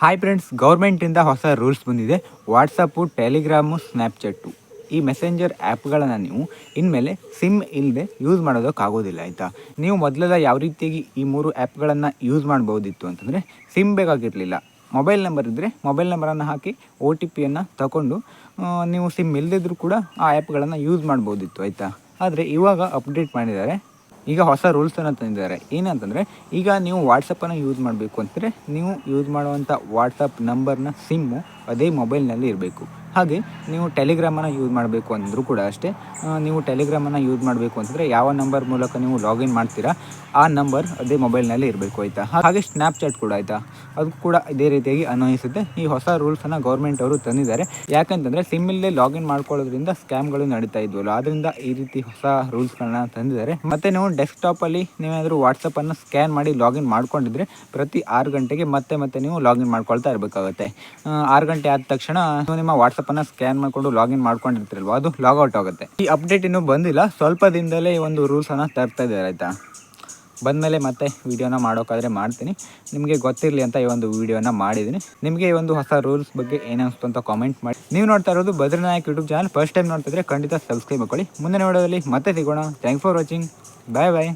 Hi friends, ಗೌರ್ಮೆಂಟಿಂದ ಹೊಸ rules ಬಂದಿದೆ. ವಾಟ್ಸಪ್ಪು, ಟೆಲಿಗ್ರಾಮು, ಸ್ನ್ಯಾಪ್ಚಾಟು ಈ ಮೆಸೆಂಜರ್ ಆ್ಯಪ್ಗಳನ್ನು ನೀವು ಇನ್ಮೇಲೆ ಸಿಮ್ ಇಲ್ಲದೆ ಯೂಸ್ ಮಾಡೋದಕ್ಕಾಗೋದಿಲ್ಲ ಆಯಿತಾ. ನೀವು ಮೊದಲೆಲ್ಲ ಯಾವ ರೀತಿಯಾಗಿ ಈ 3 ಆ್ಯಪ್ಗಳನ್ನು ಯೂಸ್ ಮಾಡ್ಬೋದಿತ್ತು ಅಂತಂದರೆ, ಸಿಮ್ ಬೇಕಾಗಿರಲಿಲ್ಲ. ಮೊಬೈಲ್ ನಂಬರ್ ಇದ್ದರೆ ಮೊಬೈಲ್ ನಂಬರನ್ನು ಹಾಕಿ OTPಯನ್ನು ತಗೊಂಡು ನೀವು ಸಿಮ್ ಇಲ್ಲದಿದ್ದರೂ ಕೂಡ ಆ ಆ್ಯಪ್ಗಳನ್ನು ಯೂಸ್ ಮಾಡ್ಬೋದಿತ್ತು ಆಯಿತಾ. ಆದರೆ ಇವಾಗ ಅಪ್ಡೇಟ್ ಮಾಡಿದ್ದಾರೆ. ಈಗ ಹೊಸ ರೂಲ್ಸನ್ನು ತಂದಿದ್ದಾರೆ. ಏನಂತಂದರೆ, ಈಗ ನೀವು ವಾಟ್ಸಪ್ಪನ್ನು ಯೂಸ್ ಮಾಡಬೇಕು ಅಂತಂದರೆ ನೀವು ಯೂಸ್ ಮಾಡುವಂಥ ವಾಟ್ಸಪ್ ನಂಬರ್ನ ಸಿಮ್ಮು ಅದೇ ಮೊಬೈಲ್ನಲ್ಲಿ ಇರಬೇಕು. ಹಾಗೆ ನೀವು ಟೆಲಿಗ್ರಾಮನ್ನು ಯೂಸ್ ಮಾಡಬೇಕು ಅಂದರೂ ಕೂಡ ಅಷ್ಟೇ. ನೀವು ಟೆಲಿಗ್ರಾಮನ್ನು ಯೂಸ್ ಮಾಡಬೇಕು ಅಂತಂದರೆ ಯಾವ ನಂಬರ್ ಮೂಲಕ ನೀವು ಲಾಗಿನ್ ಮಾಡ್ತೀರಾ ಆ ನಂಬರ್ ಅದೇ ಮೊಬೈಲ್ನಲ್ಲಿ ಇರಬೇಕು ಆಯಿತಾ. ಹಾಗೆ ಸ್ನ್ಯಾಪ್ಚಾಟ್ ಕೂಡ ಆಯಿತಾ, ಅದು ಕೂಡ ಇದೇ ರೀತಿಯಾಗಿ ಅನ್ವಯಿಸುತ್ತೆ. ಈ ಹೊಸ ರೂಲ್ಸನ್ನು ಗೌರ್ಮೆಂಟ್ ಅವರು ತಂದಿದ್ದಾರೆ. ಯಾಕಂತಂದರೆ ಸಿಮ್ ಇಲ್ಲದೆ ಲಾಗಿನ್ ಮಾಡ್ಕೊಳ್ಳೋದ್ರಿಂದ ಸ್ಕ್ಯಾಮ್ಗಳು ನಡೀತಾ ಇದ್ವಲ್ಲ, ಅದರಿಂದ ಈ ರೀತಿ ಹೊಸ ರೂಲ್ಸ್ಗಳನ್ನ ತಂದಿದ್ದಾರೆ. ಮತ್ತು ನೀವು ಡೆಸ್ಕ್ಟಾಪಲ್ಲಿ ನೀವೇನಾದರೂ ವಾಟ್ಸಪ್ಪನ್ನು ಸ್ಕ್ಯಾನ್ ಮಾಡಿ ಲಾಗಿನ್ ಮಾಡ್ಕೊಂಡಿದ್ರೆ ಪ್ರತಿ 6 ಗಂಟೆಗೆ ಮತ್ತೆ ನೀವು ಲಾಗಿನ್ ಮಾಡ್ಕೊಳ್ತಾ ಇರಬೇಕಾಗುತ್ತೆ. 6 ಗಂಟೆ ಆದ ತಕ್ಷಣ ನೀವು ನಿಮ್ಮ ವಾಟ್ಸಪ್ಪನ್ನು ಸ್ಕ್ಯಾನ್ ಮಾಡಿಕೊಂಡು ಲಾಗಿನ್ ಮಾಡ್ಕೊಂಡಿರ್ತೀರಲ್ವ, ಅದು ಲಾಗೌಟ್ ಆಗುತ್ತೆ. ಈ ಅಪ್ಡೇಟ್ ಇನ್ನೂ ಬಂದಿಲ್ಲ, ಸ್ವಲ್ಪ ದಿನದಲ್ಲೇ ಈ ಒಂದು ರೂಲ್ಸನ್ನು ತರ್ತಾ ಇದ್ದಾರೆ ಆಯಿತಾ. ಬಂದಮೇಲೆ ಮತ್ತೆ ವೀಡಿಯೋನ ಮಾಡೋಕ್ಕಾದರೆ ಮಾಡ್ತೀನಿ. ನಿಮಗೆ ಗೊತ್ತಿರಲಿ ಅಂತ ಈ ಒಂದು ವೀಡಿಯೋನ ಮಾಡಿದ್ದೀನಿ. ನಿಮಗೆ ಈ ಒಂದು ಹೊಸ ರೂಲ್ಸ್ ಬಗ್ಗೆ ಏನಿಸ್ತು ಅಂತ ಕಾಮೆಂಟ್ ಮಾಡಿ. ನೀವು ನೋಡ್ತಾ ಇರೋದು ಬದ್ರಿನಾಯಕ್ ಯೂಟ್ಯೂಬ್ ಚಾನಲ್. ಫಸ್ಟ್ ಟೈಮ್ ನೋಡ್ತಿದ್ರೆ ಖಂಡಿತ ಸಬ್ಸ್ಕ್ರೈಬ್ ಮಾಡ್ಕೊಳ್ಳಿ. ಮುಂದಿನ ವಿಡಿಯೋದಲ್ಲಿ ಮತ್ತೆ ಸಿಗೋಣ. Thanks for watching. ಬಾಯ್.